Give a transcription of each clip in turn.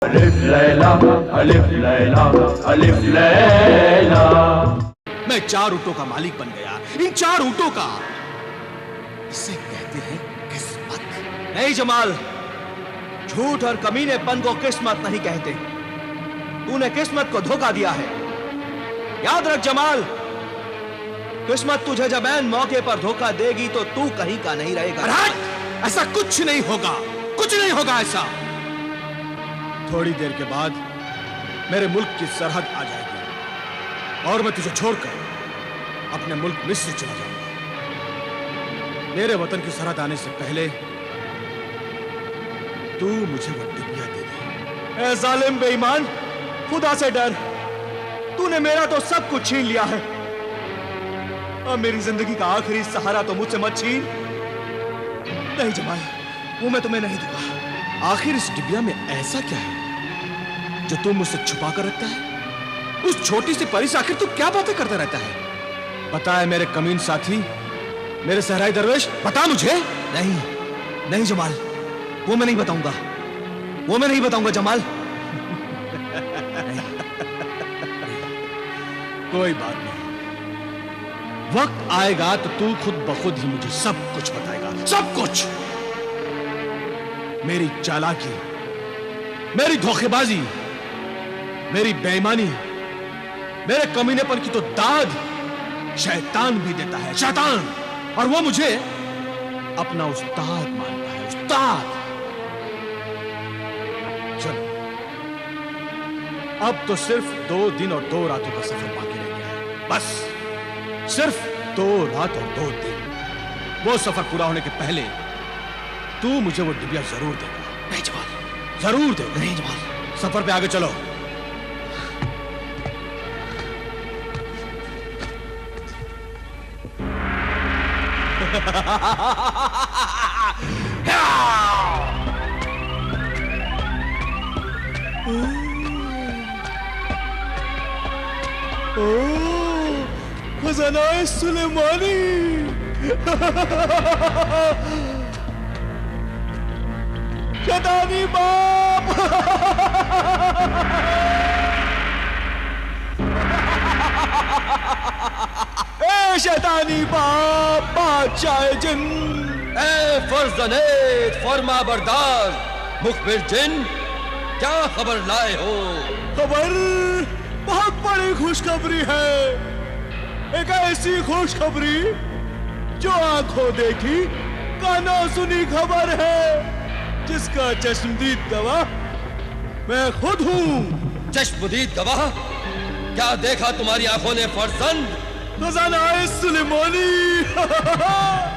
अलिफ लैला, अलिफ लैला, अलिफ लैला। मैं 4 ऊँटों का मालिक बन गया, इन 4 ऊँटों का। इसे कहते हैं किस्मत। नहीं जमाल, झूठ और कमीनेपन को किस्मत नहीं कहते। तूने किस्मत को धोखा दिया है। याद रख जमाल, किस्मत तुझे जब ऐन मौके पर धोखा देगी तो तू कहीं का नहीं रहेगा। ऐसा कुछ नहीं होगा, कुछ नहीं होगा ऐसा। थोड़ी देर के बाद मेरे मुल्क की सरहद आ जाएगी और मैं तुझे छोड़कर अपने मुल्क मिस्र चला जाऊंगा। मेरे वतन की सरहद आने से पहले तू मुझे वो डिबिया दे दे। ए जालिम बेईमान, खुदा से डर। तूने मेरा तो सब कुछ छीन लिया है। अब मेरी जिंदगी का आखिरी सहारा तो मुझसे मत छीन। नहीं जमाल, वो मैं तुम्हें नहीं दूंगा। आखिर इस डिबिया में ऐसा क्या है जो तुम मुझसे छुपा कर रखता है? उस छोटी सी परी से आखिर तू क्या बातें करता रहता है? बता है मेरे कमीन साथी, मेरे सहराई दरवेश, बता मुझे। नहीं नहीं जमाल, वो मैं नहीं बताऊंगा, वो मैं नहीं बताऊंगा जमाल। कोई बात नहीं, वक्त आएगा तो तू खुद ब खुद ही मुझे सब कुछ बताएगा, सब कुछ। मेरी चालाकी, मेरी धोखेबाजी, मेरी बेईमानी, मेरे कमीनेपन की तो दाद शैतान भी देता है, शैतान। और वो मुझे अपना उस्ताद मानता है, उस्ताद। चलो, अब तो सिर्फ 2 दिन और 2 रातों का सफर बाकी रह गया है। बस सिर्फ 2 रात और 2 दिन। वो सफर पूरा होने के पहले तू मुझे वो डिबिया जरूर देगा। नहीं जमाल, जरूर देगा। नहीं जमाल, सफर पे आगे चलो। खजाना सुलेमानी। शैतानी बाप। ए शैतानी बाप, बादशाह जिन। ए फर्जनेत, फरमा बरदार, मुखबिर जिन, क्या खबर लाए हो? खबर बहुत बड़ी खुशखबरी है। एक ऐसी खुशखबरी जो आंखों देखी कानों सुनी खबर है, जिसका चश्मदीद गवाह मैं खुद हूँ। चश्मदीद गवाह? क्या देखा तुम्हारी आंखों ने फर्जंद? खजाना-ए सुलेमानी।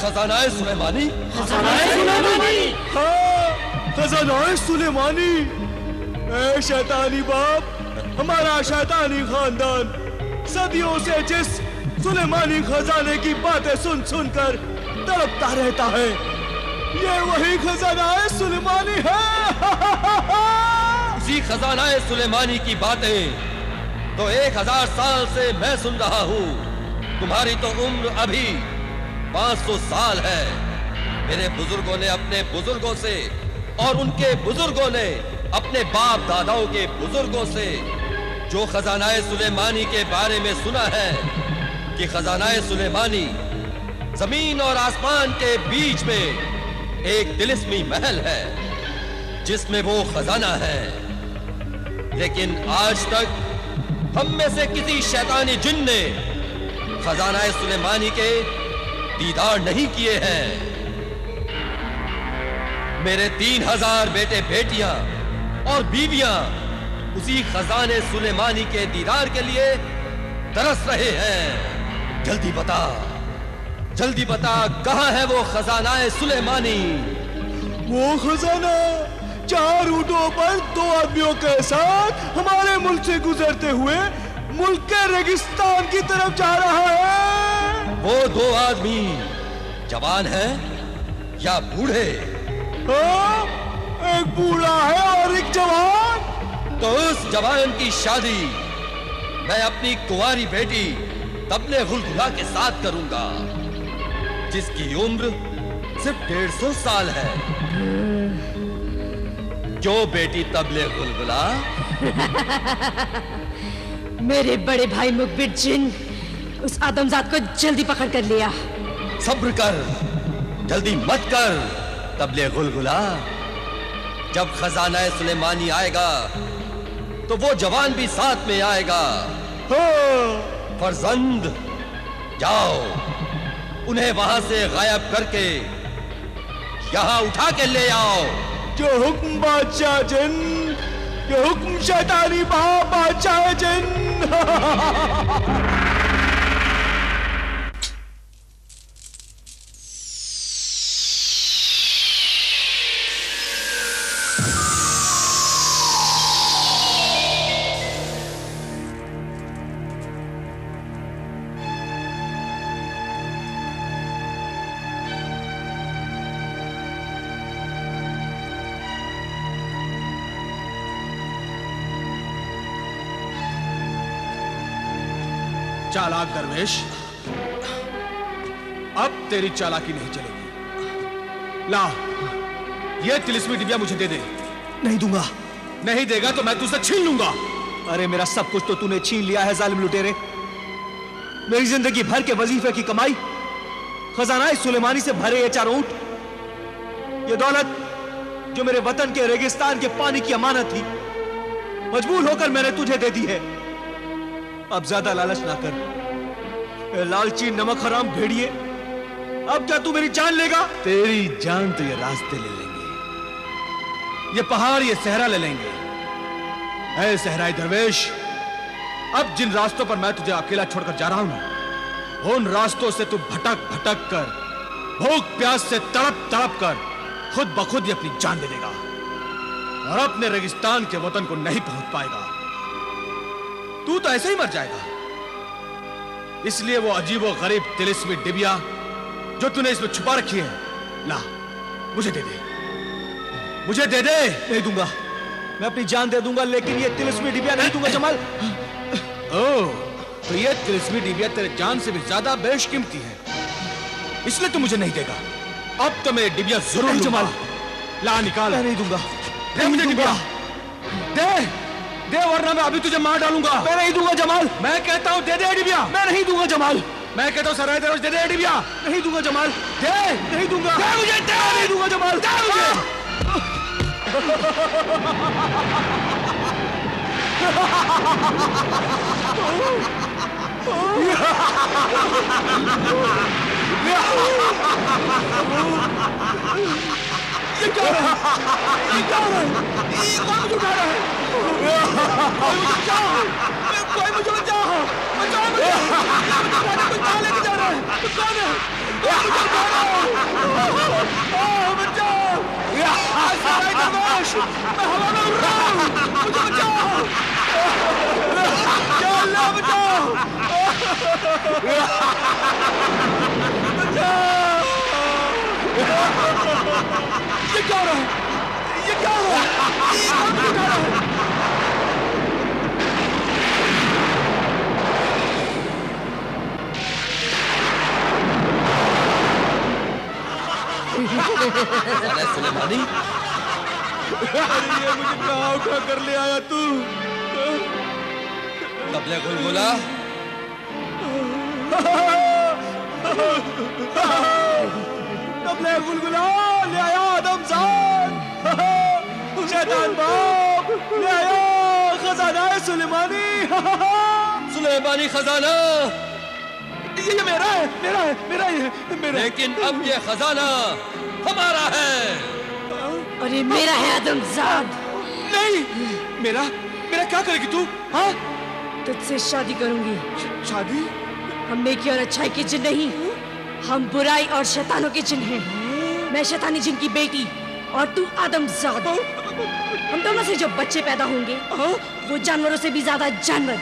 खजाना-ए सुलेमानी? खजाना-ए सुलेमानी? हाँ, खजाना-ए सुलेमानी। ए शैतानी बाप, हमारा शैतानी खानदान सदियों से जिस सुलेमानी खजाने की बातें सुन सुनकर तड़पता रहता है, ये वही खजाना-ए सुलेमानी है। उसी खजाना-ए सुलेमानी की बातें तो 1000 साल से मैं सुन रहा हूँ। तुम्हारी तो उम्र अभी 500 साल है। मेरे बुजुर्गों ने अपने बुजुर्गों से और उनके बुजुर्गों ने अपने बाप दादाओं के बुजुर्गों से जो खजाना-ए सुलेमानी के बारे में सुना है कि खजाना-ए सुलेमानी जमीन और आसमान के बीच में एक तिलिस्मी महल है जिसमें वो खजाना है। लेकिन आज तक हम में से किसी शैतानी जिन ने खजाना-ए सुलेमानी के दीदार नहीं किए हैं। मेरे 3000 बेटे बेटियां और बीवियां उसी खजाने सुलेमानी के दीदार के लिए तरस रहे हैं। जल्दी बता, जल्दी बता, कहां है वो खजाना-ए सुलेमानी? वो खजाना 4 ऊँटों पर 2 आदमियों के साथ हमारे मुल्क से गुजरते हुए मुल्क के रेगिस्तान की तरफ जा रहा है। वो 2 आदमी जवान हैं या बूढ़े? हाँ, एक बूढ़ा है और एक जवान। तो उस जवान की शादी मैं अपनी कुंवारी बेटी तबले गुलगुला के साथ करूंगा, जिसकी उम्र सिर्फ 150 साल है। जो बेटी तबले गुलगुला। मेरे बड़े भाई मुखबिर जिन उस आदमजाद को जल्दी पकड़ कर लिया। सब्र कर, जल्दी मत कर तबले गुलगुला। जब खजाना सुलेमानी आएगा तो वो जवान भी साथ में आएगा। फरजंद, जाओ उन्हें वहां से गायब करके यहां उठा के ले आओ। जो हुक्म बादशाह जिन, जो हुक्म शैतानी बादशाह जिन। चालाक दरवेश, अब तेरी चालाकी नहीं चलेगी। ला, ये तिलिस्मी डिबिया मुझे दे दे। नहीं दूंगा। नहीं देगा तो मैं तुझसे छीन लूंगा। अरे मेरा सब कुछ तो तूने छीन लिया है जालिम लुटेरे। मेरी जिंदगी भर के वजीफे की कमाई, खजाना सुलेमानी से भरे ये 4 ऊंट, ये दौलत जो मेरे वतन के रेगिस्तान के पानी की अमानत थी, मजबूर होकर मैंने तुझे दे दी है। अब ज्यादा लालच ना कर, लालची नमक हराम भेड़िए। अब क्या तू मेरी जान लेगा? तेरी जान तो ये रास्ते ले लेंगे, ये पहाड़, ये सहरा ले लेंगे। ऐ सहराई दरवेश, अब जिन रास्तों पर मैं तुझे अकेला छोड़कर जा रहा हूं ना, उन रास्तों से तू भटक भटक कर, भूख प्यास से तड़प तड़प कर खुद ब खुद ही अपनी जान दे देगा और अपने रेगिस्तान के वतन को नहीं पहुंच पाएगा। तू तो ऐसे ही मर जाएगा। इसलिए वो अजीबो गरीब तिलिस्मी डिबिया जो तूने इसमें छुपा रखी है, ला मुझे दे दे, मुझे दे दे। नहीं दूंगा, मैं अपनी जान दे दूंगा, लेकिन ये तिलिस्मी डिबिया नहीं दूंगा जमाल। ओह, तो ये तिलिस्मी डिबिया तेरे जान से भी ज्यादा बेशकीमती है, इसलिए तू मुझे नहीं देगा। अब तो मैं डिबिया जरूर नहीं लूंगा। जमाल, ला निकाल। मैं नहीं दूंगा। दे मुझे डिबिया, दे दे, वरना मैं अभी तुझे मार डालूंगा। मैं नहीं दूंगा जमाल। मैं कहता हूं दे दे डिबिया। मैं नहीं दूंगा जमाल। मैं कहता हूं सराय दरोज दे दे डिबिया। नहीं दूंगा जमाल। दे, नहीं दूंगा। दे मुझे, दे। नहीं दूंगा जमाल। दे मुझे। ये क्या है? ये क्या है? ये कौन मुझे उठा रहा है? कोई मुझे बचाओ! कोई मुझे बचाओ! बचाओ मुझे! कोई कहाँ लेके जा रहा है? कौन है? कोई मुझे उठा रहा है! बचाओ! सराय दरवेश! मैं हवा में उड़ रहा हूँ! मुझे बचाओ! या अल्लाह बचाओ! बचाओ! ये क्या हो रहा है? ये क्या हो रहा है? ये कौन मुझे उठा रहा है? सुलेमानी, ये मुझे कहाँ उठा कर ले आया तू? तबले गुलगुला। तबले गुलगुला ले आया आदमजाद, शैतान बाप ले आया खजाना सुलेमानी। सुलेमानी खजाना, ये मेरा है, मेरा है, मेरा ही है, मेरा। लेकिन अब ये खजाना हमारा है। और ये मेरा है आदमजाद। नहीं, मेरा मेरा क्या करेगी तू? हाँ, तुझसे शादी करूंगी। शादी? हम नेकी और अच्छाई के जिन नहीं, हम बुराई और शैतानों के जिन हैं। मैं शैतानी जिन की बेटी और तू आदमजाद। हम दोनों से जो बच्चे पैदा होंगे वो जानवरों से भी ज्यादा जानवर,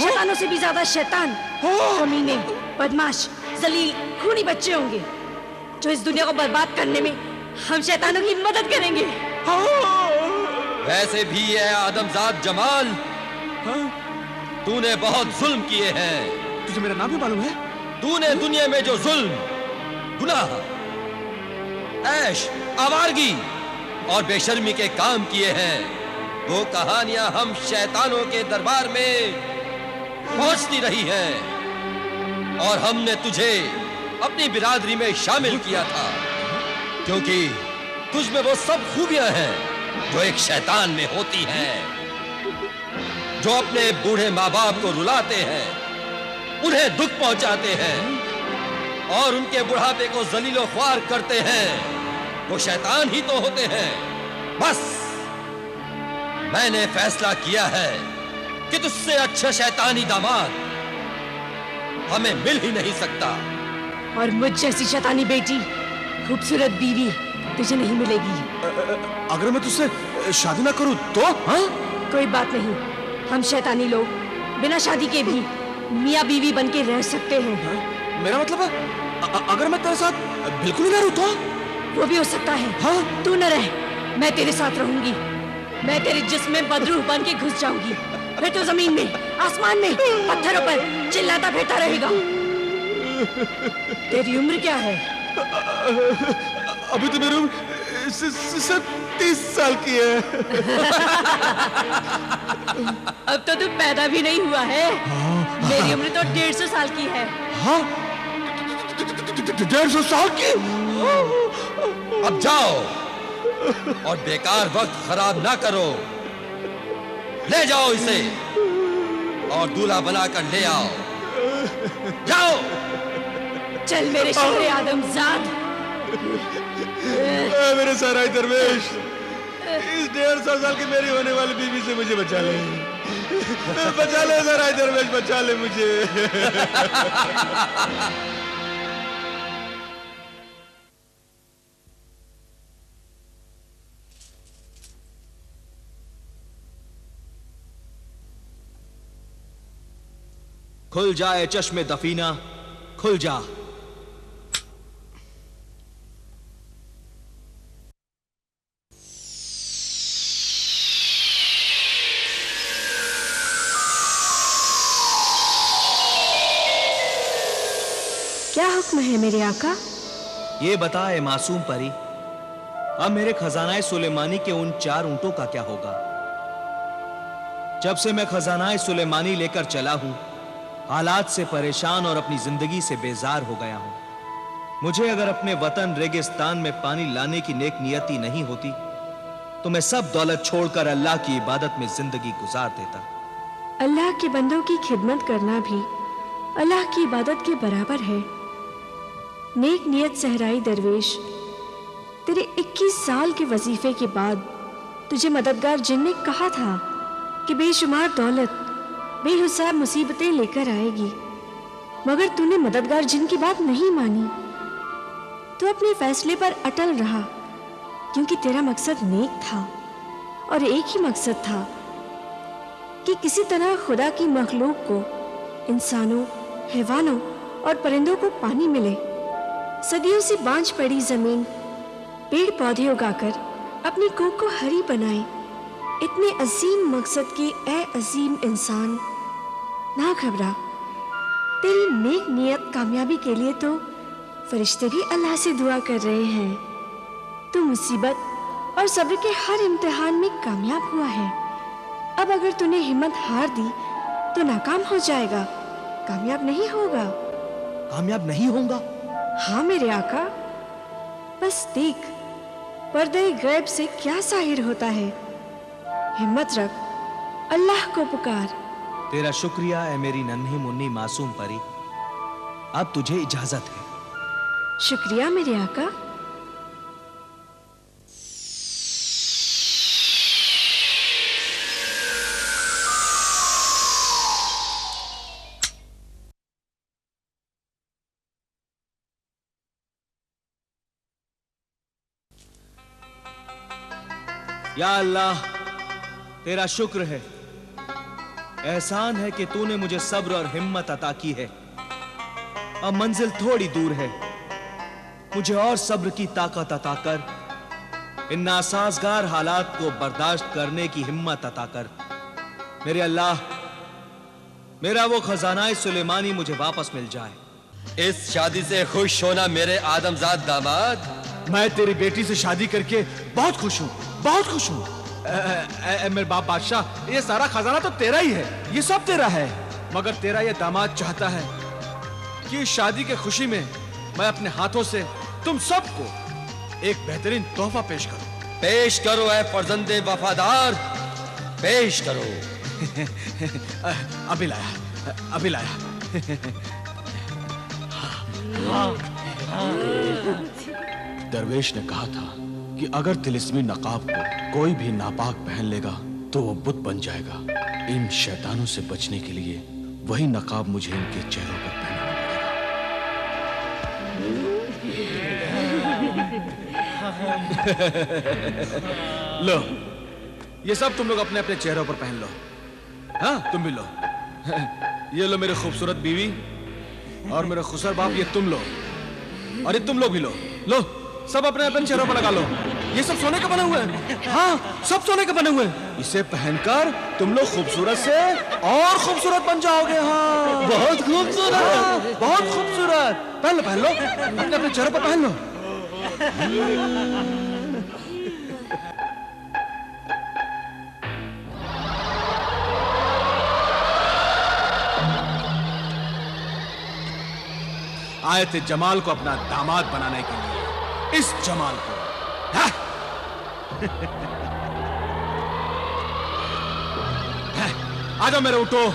शैतानों से भी ज्यादा शैतान, कमीने, बदमाश, जलील, खूनी बच्चे होंगे जो इस दुनिया को बर्बाद करने में हम शैतानों की मदद करेंगे। वैसे भी है आदमजाद जमाल, तूने बहुत जुल्म किए हैं। तुझे मेरा नाम भी मालूम है? तूने दुनिया में जो जुल्म, गुनाह, ऐश, आवारगी, और बेशर्मी के काम किए हैं, वो कहानियां हम शैतानों के दरबार में पहुंचती रही हैं। और हमने तुझे अपनी बिरादरी में शामिल किया था, क्योंकि तुझ में वो सब खूबियां हैं जो एक शैतान में होती हैं, जो अपने बूढ़े माँ बाप को रुलाते हैं, उन्हें दुख पहुंचाते हैं और उनके बुढ़ापे को जलीलो ख्वार करते हैं। वो शैतान ही तो होते हैं। बस मैंने फैसला किया है कि तुझसे अच्छा शैतानी दामाद हमें मिल ही नहीं सकता। और मुझ जैसी शैतानी बेटी, खूबसूरत बीवी तुझे नहीं मिलेगी। अगर मैं तुझसे शादी ना करूं तो? हाँ? कोई बात नहीं, हम शैतानी लोग बिना शादी के भी मियाँ बीवी बन के रह सकते हैं। मेरा मतलब है अगर मैं तेरे साथ बिल्कुल ही ना रहूं तो? वो भी हो सकता है। हाँ? तू न रह, मैं तेरे साथ रहूंगी। मैं तेरे जिस्म में बदरूह बन के घुस जाऊंगी, फिर तो जमीन में, आसमान में, पत्थरों पर चिल्लाता फिरता रहेगा। तेरी उम्र क्या है? अभी तो मेरी उम्र सिर्फ 30 साल की है। अब तो तू पैदा भी नहीं हुआ है। मेरी उम्र तो 150 साल की है। हाँ? 150 साल की? अब जाओ और बेकार वक्त खराब ना करो। ले जाओ इसे और दूल्हा बनाकर ले आओ। जाओ। चल मेरे शहरे आदमजाद। मेरे सराय दरवेश, इस 150 साल की मेरी होने वाली बीवी से मुझे बचा ले। बचा ले सराय दरवेश, बचा ले मुझे। खुल जाए चश्मे दफीना, खुल जा। क्या हुक्म है मेरे आका? ये बताए मासूम परी, अब मेरे खजानाए सुलेमानी के उन 4 ऊंटों का क्या होगा? जब से मैं खजानाए सुलेमानी लेकर चला हूं, हालात से परेशान और अपनी जिंदगी से बेजार हो गया हूं। मुझे अगर अपने वतन रेगिस्तान में पानी लाने की नेक नियति नहीं होती तो मैं सब दौलत छोड़कर अल्लाह की इबादत में जिंदगी गुजार देता। अल्लाह के बंदों की खिदमत करना भी अल्लाह की इबादत के बराबर है। नेक नियत सहराई दरवेश, तेरे 21 साल के वजीफे के बाद तुझे मददगार जिन ने कहा था कि बेशुमार दौलत बेहिसाब मुसीबतें लेकर आएगी, मगर तूने मददगार जिन की बात नहीं मानी। तू अपने फैसले पर अटल रहा, क्योंकि तेरा मकसद नेक था और एक ही मकसद था कि किसी तरह खुदा की मखलूक को, इंसानों, हैवानों और परिंदों को पानी मिले। सदियों से बांझ पड़ी जमीन पेड़ पौधे उगाकर अपनी कोख को हरी बनाए। इतने अजीम मकसद के ए अजीम इंसान, ना घबरा। तेरी नेक नियत कामयाबी के लिए तो फरिश्ते भी अल्लाह से दुआ कर रहे हैं। तू मुसीबत और सब्र के हर इम्तिहान में कामयाब हुआ है। अब अगर तूने हिम्मत हार दी तो नाकाम हो जाएगा, कामयाब नहीं होगा। कामयाब नहीं होगा? हाँ मेरे आका, बस देख पर्दे गैब से क्या जाहिर होता है। हिम्मत रख, अल्लाह को पुकार। तेरा शुक्रिया है मेरी नन्ही मुन्नी मासूम परी। अब तुझे इजाजत है। शुक्रिया मेरे आका। या अल्लाह, तेरा शुक्र है, एहसान है कि तूने मुझे सब्र और हिम्मत अता की है। अब मंजिल थोड़ी दूर है, मुझे और सब्र की ताकत अता कर। इन नासाजगार हालात को बर्दाश्त करने की हिम्मत अता कर। मेरे अल्लाह, मेरा वो खजानाए सुलेमानी मुझे वापस मिल जाए। इस शादी से खुश होना मेरे आदमजाद दामाद। मैं तेरी बेटी से शादी करके बहुत खुश हूँ, बहुत खुश हूँ। मेरे बाप बादशाह, ये सारा खजाना तो तेरा ही है, ये सब तेरा है। मगर तेरा ये दामाद चाहता है कि शादी के खुशी में मैं अपने हाथों से तुम सबको एक बेहतरीन तोहफा पेश करूं। पेश करो ऐ फर्जंदे वफादार, पेश करो। अभी लाया, अभी लाया। दरवेश ने कहा था कि अगर तिलिस्मी नकाब को कोई भी नापाक पहन लेगा तो वो बुत बन जाएगा। इन शैतानों से बचने के लिए वही नकाब मुझे इनके चेहरों पर पहनना पड़ेगा। लो, ये सब तुम लोग अपने अपने चेहरों पर पहन लो। हाँ, तुम भी लो। ये लो मेरी खूबसूरत बीवी और मेरे खुसर बाप, ये तुम लो और ये तुम लोग भी लो। लो, सब अपने अपने चेहरों पर लगा लो। ये सब सोने का बने हुए हैं। हाँ, सब सोने के बने हुए हैं। इसे पहनकर तुम लोग खूबसूरत से और खूबसूरत बन जाओगे। हाँ, बहुत खूबसूरत। हाँ, बहुत खूबसूरत। पहन लो, पहन लो, अपने अपने चेहरों पर पहन लो। आए थे जमाल को अपना दामाद बनाने के लिए, इस जमाल को। आ जाओ मेरे ऊँटों।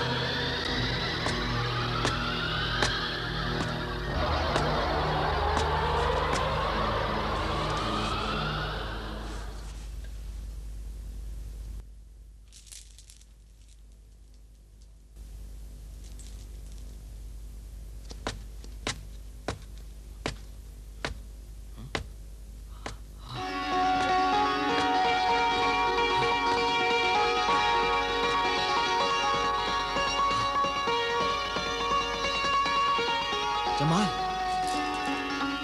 जमाल,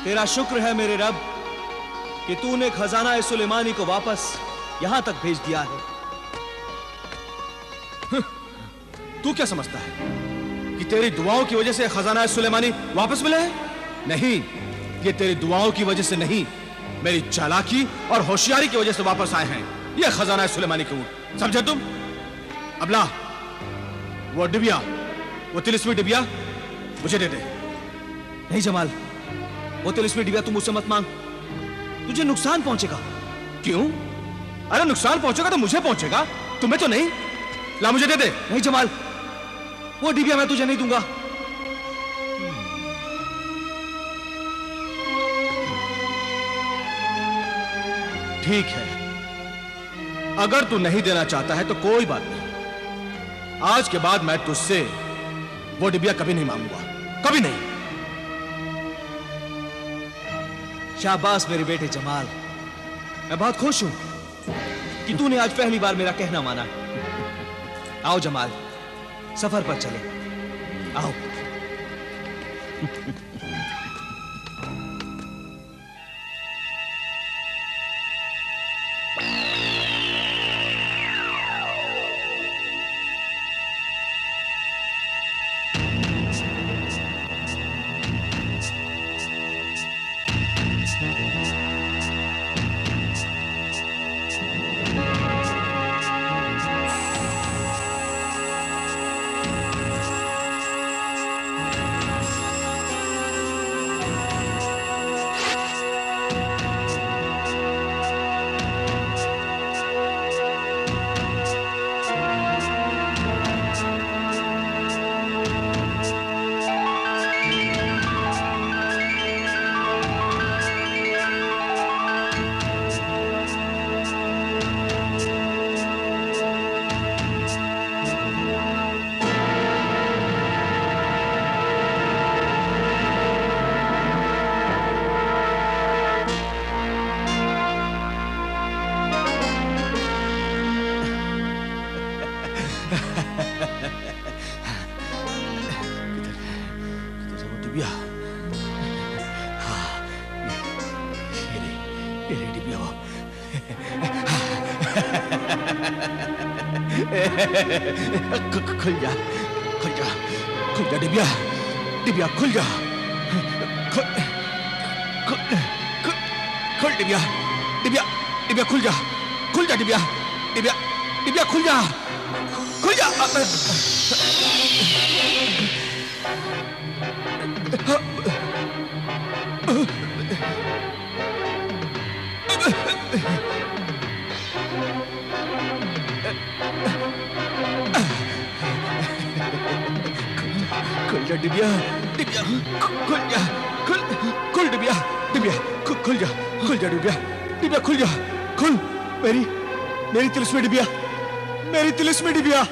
तेरा शुक्र है मेरे रब कि तूने खजाना सुलेमानी को वापस यहां तक भेज दिया है। तू क्या समझता है कि तेरी दुआओं की वजह से खजाना सुलेमानी वापस मिले हैं? नहीं, ये तेरी दुआओं की वजह से नहीं, मेरी चालाकी और होशियारी की वजह से वापस आए हैं ये खजाना सुलेमानी के ऊंट। समझे तुम? अब ला वो डिबिया, वो तिलिस्मी डिबिया मुझे दे दे। नहीं जमाल, वो तिलिस्मी डिबिया तुम मुझसे मत मांग, तुझे नुकसान पहुंचेगा। क्यों? अरे नुकसान पहुंचेगा तो मुझे पहुंचेगा, तुम्हें तो नहीं। ला मुझे दे दे। नहीं जमाल, वो डिबिया मैं तुझे नहीं दूंगा। ठीक है, अगर तू नहीं देना चाहता है तो कोई बात नहीं। आज के बाद मैं तुझसे वो डिबिया कभी नहीं मांगूंगा, कभी नहीं। शाबाश मेरे बेटे जमाल, मैं बहुत खुश हूं कि तूने आज पहली बार मेरा कहना माना। आओ जमाल, सफर पर चले, आओ। डिबिया, हाँ, ये डिबिया वो। खुल जा, खुल जा, खुल जा डिबिया, डिबिया खुल जा, खुल, खुल, खुल, खुल डिबिया, डिबिया, डिबिया खुल जा, खुल जा डिबिया, डिबिया, डिबिया खुल जा, खुल जा। खुल जा डिबिया, डिबिया खुल जा, खुल खुल डिबिया, डिबिया खुल जा, खुल जा डिबिया, डिबिया खुल जा, खुल। मेरी मेरी तिलिस्मी डिबिया, मेरी तिलिस्मी डिबिया।